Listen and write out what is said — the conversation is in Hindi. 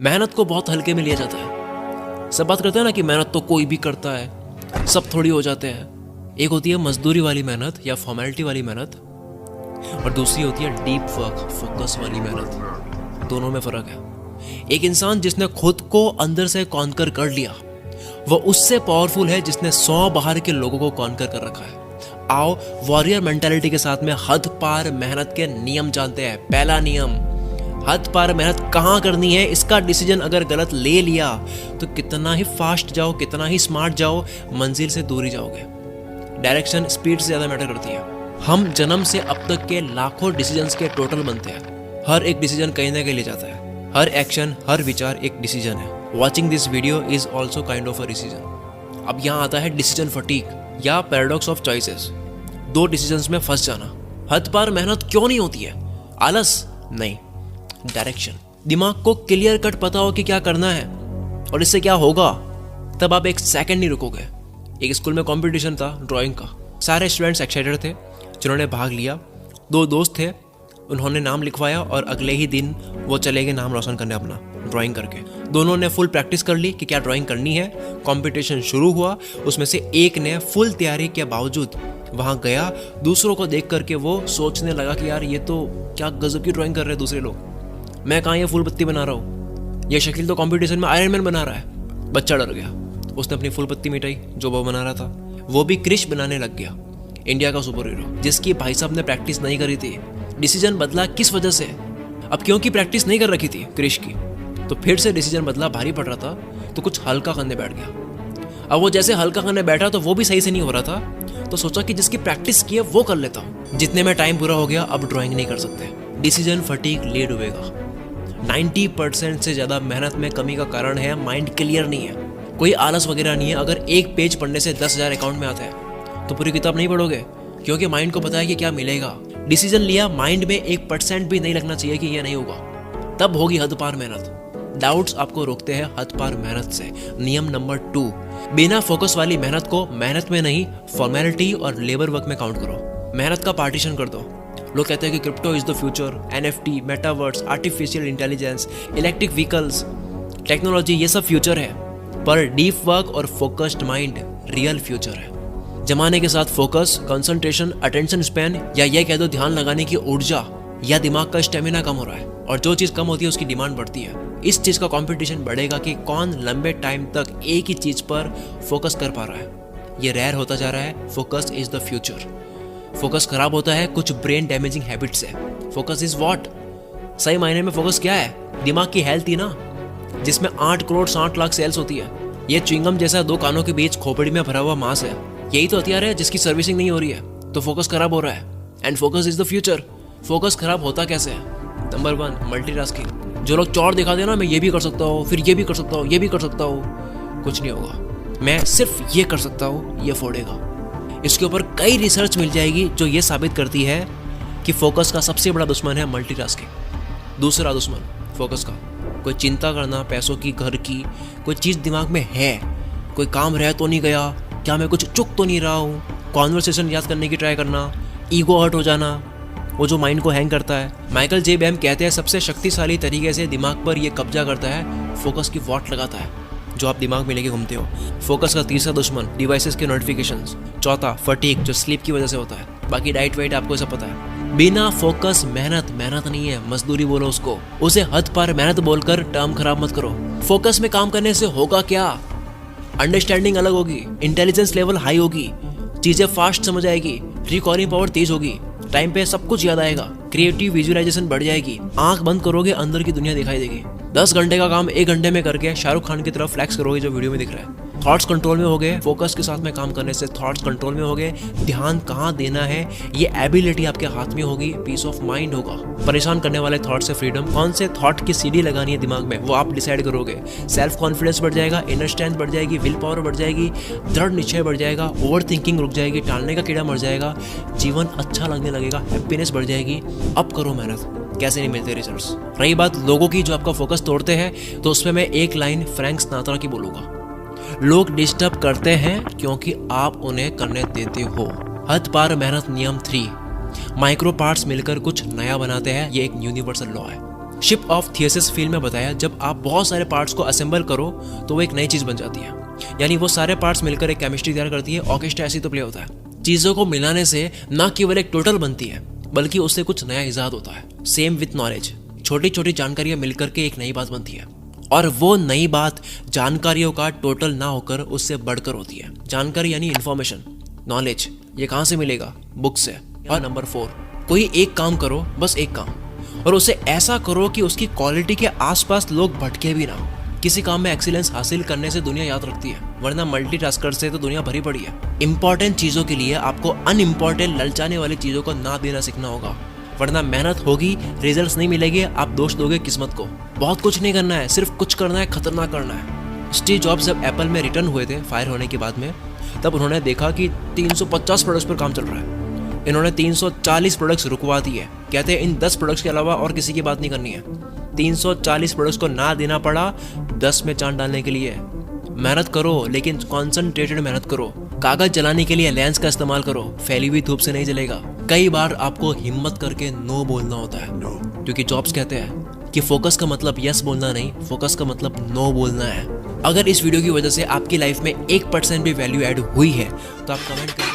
मेहनत को बहुत हल्के में लिया जाता है। सब बात करते हैं ना कि मेहनत तो कोई भी करता है, सब थोड़ी हो जाते हैं। एक होती है मजदूरी वाली मेहनत या फॉर्मेलिटी वाली मेहनत, और दूसरी होती है डीप वर्क, फोकस वाली मेहनत। दोनों में फर्क है। एक इंसान जिसने खुद को अंदर से कॉन्कर कर लिया, वो उससे पावरफुल है जिसने 100 बाहर के लोगों को कॉन्कर कर रखा है। आओ वॉरियर मेंटालिटी के साथ में हद पार मेहनत के नियम जानते हैं। पहला नियम, हद पार मेहनत कहाँ करनी है, इसका डिसीजन अगर गलत ले लिया तो कितना ही फास्ट जाओ, कितना ही स्मार्ट जाओ, मंजिल से दूर ही जाओगे। डायरेक्शन स्पीड से ज़्यादा मैटर करती है। हम जन्म से अब तक के लाखों डिसीजंस के टोटल बनते हैं। हर एक डिसीजन कहीं ना कहीं ले जाता है। हर एक्शन, हर विचार एक डिसीजन है। Watching this video is also kind of a decision. अब यहाँ आता है डिसीजन फटीग या पैराडॉक्स ऑफ चॉइसेस। दो डिसीजंस में फंस जाना। हद पार मेहनत क्यों नहीं होती है? आलस नहीं, डायरेक्शन। दिमाग को क्लियर कट पता हो कि क्या करना है और इससे क्या होगा, तब आप एक सेकंड नहीं रुकोगे। एक स्कूल में कंपटीशन था ड्राइंग का। सारे स्टूडेंट्स एक्साइटेड थे जिन्होंने भाग लिया। दो दोस्त थे, उन्होंने नाम लिखवाया और अगले ही दिन वो चले गए नाम रोशन करने अपना ड्राइंग करके। दोनों ने फुल प्रैक्टिस कर ली कि क्या ड्राइंग करनी है। कंपटीशन शुरू हुआ। उसमें से एक ने फुल तैयारी के बावजूद वहाँ गया। दूसरों को देख करके वो सोचने लगा कि यार ये तो क्या गजब की ड्राइंग कर रहे हैं दूसरे लोग, मैं कहाँ ये फूल पत्ती बना रहा हूँ, ये शकील तो कंपटीशन में आयरन मैन बना रहा है। बच्चा डर गया, उसने अपनी फूल पत्ती मिटाई जो वो बना रहा था। वो भी क्रिश बनाने लग गया, इंडिया का सुपर हीरो जिसकी भाई साहब ने प्रैक्टिस नहीं करी थी। डिसीजन बदला किस वजह से? अब क्योंकि प्रैक्टिस नहीं कर रखी थी क्रिश की, तो फिर से डिसीजन बदला। भारी पड़ रहा था तो कुछ हल्का करने बैठ गया। अब वो जैसे हल्का करने बैठा तो वो भी सही से नहीं हो रहा था, तो सोचा कि जिसकी प्रैक्टिस की है वो कर लेता हूँ। जितने में टाइम पूरा हो गया, अब ड्राइंग नहीं कर सकते। डिसीजन फटीग ले डूबेगा। 90% से ज़्यादा मेहनत में कमी का कारण है माइंड क्लियर नहीं है। कोई आलस वगैरह नहीं है। अगर एक पेज पढ़ने से 10,000 अकाउंट में आता है तो पूरी किताब नहीं पढ़ोगे, क्योंकि माइंड को पता है कि क्या मिलेगा। डिसीजन लिया, माइंड में 1% भी नहीं लगना चाहिए कि ये नहीं होगा, तब होगी हद पार मेहनत। डाउट्स आपको रोकते हैं हद पार मेहनत से। नियम नंबर 2, बिना फोकस वाली मेहनत को मेहनत में नहीं, फॉर्मेलिटी और लेबर वर्क में काउंट करो। मेहनत का पार्टीशन कर दो। लोग कहते हैं कि crypto is the future, NFT, metaverse, artificial intelligence, electric vehicles, technology, ये सब फ्यूचर है, पर डीप वर्क और फोकस्ड माइंड रियल फ्यूचर है। जमाने के साथ फोकस, कंसंट्रेशन, अटेंशन स्पैन, या ये कह दो ध्यान लगाने की ऊर्जा या दिमाग का स्टेमिना कम हो रहा है, और जो चीज़ कम होती है उसकी डिमांड बढ़ती है। इस चीज़ का कंपटीशन बढ़ेगा कि कौन लंबे टाइम तक एक ही चीज़ पर फोकस कर पा रहा है। ये रेयर होता जा रहा है। Focus is the future. Focus खराब होता है कुछ ब्रेन डैमेजिंग हैबिट से। Focus is what? सही मायने में फोकस क्या है? दिमाग की हेल्थ ही ना, जिसमें 8 करोड़ 60 लाख सेल्स होती है। ये च्युइंगम जैसा 2 कानों के बीच खोपड़ी में भरा हुआ मांस है। यही तो हथियार है जिसकी सर्विसिंग नहीं हो रही है, तो फोकस खराब हो रहा है। And focus is the future. Focus खराब होता कैसे है? Number 1, multitasking. जो लोग चौड़ दिखा देना, मैं ये भी कर सकता हूँ, फिर ये भी कर सकता हूँ, ये भी कर सकता हूँ, कुछ नहीं होगा। मैं सिर्फ ये कर सकता हूँ, ये फोड़ेगा। इसके ऊपर कई रिसर्च मिल जाएगी जो ये साबित करती है कि फोकस का सबसे बड़ा दुश्मन है मल्टीटास्किंग। दूसरा दुश्मन फोकस का कोई चिंता करना, पैसों की, घर की, कोई चीज़ दिमाग में है, कोई काम रह तो नहीं गया, क्या मैं कुछ चुक तो नहीं रहा हूँ, कॉन्वर्सेशन याद करने की ट्राई करना, ईगो हर्ट हो जाना, वो जो माइंड को हैंग करता है। माइकल जे बैम कहते हैं सबसे शक्तिशाली तरीके से दिमाग पर ये कब्जा करता है, फोकस की वॉट लगाता है जो आप दिमाग में लेके घूमते हो। फोकस का तीसरा दुश्मन डिवाइसेस के नोटिफिकेशंस। चौथा फटीग, जो स्लीप की वजह से होता है। बाकी डाइट वाइट आपको सब पता है। बिना फोकस मेहनत नहीं है, मजदूरी बोलो उसको। उसे हद पार मेहनत बोलकर टर्म खराब मत करो। फोकस में काम करने से होगा क्या? अंडरस्टैंडिंग अलग होगी, इंटेलिजेंस लेवल हाई होगी, चीजें फास्ट समझ आएगी, रिकॉर्डिंग पावर तेज होगी, टाइम पे सब कुछ याद आएगा, क्रिएटिव विजुअलाइजेशन बढ़ जाएगी, आंख बंद करोगे अंदर की दुनिया दिखाई देगी। 10 घंटे का काम 1 घंटे में करके शाहरुख खान की तरफ फ्लैक्स करोगे जो वीडियो में दिख रहा है। थॉट्स कंट्रोल में हो गए। फोकस के साथ में काम करने से थॉट्स कंट्रोल में हो गए। ध्यान कहाँ देना है ये एबिलिटी आपके हाथ में होगी। पीस ऑफ माइंड होगा। परेशान करने वाले थॉट से फ्रीडम। कौन से थॉट की सीढ़ी लगानी है दिमाग में वो आप डिसाइड करोगे। सेल्फ कॉन्फिडेंस बढ़ जाएगा, इनर स्ट्रेंथ बढ़ जाएगी, विल पावर बढ़ जाएगी, दृढ़ निश्चय बढ़ जाएगा, ओवर थिंकिंग रुक जाएगी, टालने का कीड़ा मर जाएगा, जीवन अच्छा लगने लगेगा, हैप्पीनेस बढ़ जाएगी। अब करो मेहनत, कैसे नहीं मिलते रिजल्ट्स। रही बात लोगों की जो आपका फोकस तोड़ते हैं, तो उसमें मैं एक लाइन फ्रैंक सिनात्रा की बोलूंगा। लोग डिस्टर्ब करते हैं क्योंकि आप उन्हें करने देते हो। हद पार मेहनत नियम 3, माइक्रो पार्ट्स मिलकर कुछ नया बनाते हैं। ये एक यूनिवर्सल लॉ है। शिप ऑफ थियसिस फिल्म में बताया, जब आप बहुत सारे पार्ट्स को असेंबल करो तो वो एक नई चीज़ बन जाती है। यानी वो सारे पार्ट्स मिलकर एक केमिस्ट्री तैयार करती है। ऑर्केस्ट्रा ऐसी तो प्ले होता है। चीज़ों को मिलाने से ना केवल एक टोटल बनती है, बल्कि उससे कुछ नया इजाद होता है। सेम विथ नॉलेज, छोटी छोटी जानकारियां मिलकर के एक नई बात बनती है, और वो नई बात जानकारियों का टोटल ना होकर उससे बढ़कर होती है। जानकारी यानी इन्फॉर्मेशन, नॉलेज, ये कहाँ से मिलेगा? बुक से। और नंबर 4, कोई एक काम करो, बस एक काम, और उसे ऐसा करो कि उसकी क्वालिटी के आसपास लोग भटके भी ना। किसी काम में एक्सीलेंस हासिल करने से दुनिया याद रखती है, वरना मल्टीटास्कर से तो दुनिया भरी पड़ी है। इंपॉर्टेंट चीज़ों के लिए आपको अनइम्पॉर्टेंट ललचाने वाली चीज़ों को ना देना सीखना होगा, वरना मेहनत होगी, रिजल्ट्स नहीं मिलेंगे, आप दोष दोगे किस्मत को। बहुत कुछ नहीं करना है, सिर्फ कुछ करना है, खतरनाक करना है। स्टीव जॉब्स जब एप्पल में रिटर्न हुए थे फायर होने के बाद में, तब उन्होंने देखा कि 350 प्रोडक्ट्स पर काम चल रहा है। इन्होंने 340 प्रोडक्ट्स रुकवा दिए। कहते हैं इन 10 प्रोडक्ट्स के अलावा और किसी की बात नहीं करनी है। 340 प्रोडक्ट्स को ना देना पड़ा 10 में चांद डालने के लिए। मेहनत करो, लेकिन कॉन्संट्रेटेड मेहनत करो। कागज जलाने के लिए लेंस का इस्तेमाल करो, फैली हुई धूप से नहीं जलेगा। कई बार आपको हिम्मत करके नो बोलना होता है, क्योंकि जॉब्स कहते हैं कि फोकस का मतलब यस बोलना नहीं, फोकस का मतलब नो बोलना है। अगर इस वीडियो की वजह से आपकी लाइफ में 1% भी वैल्यू ऐड हुई है तो आप कमेंट करें।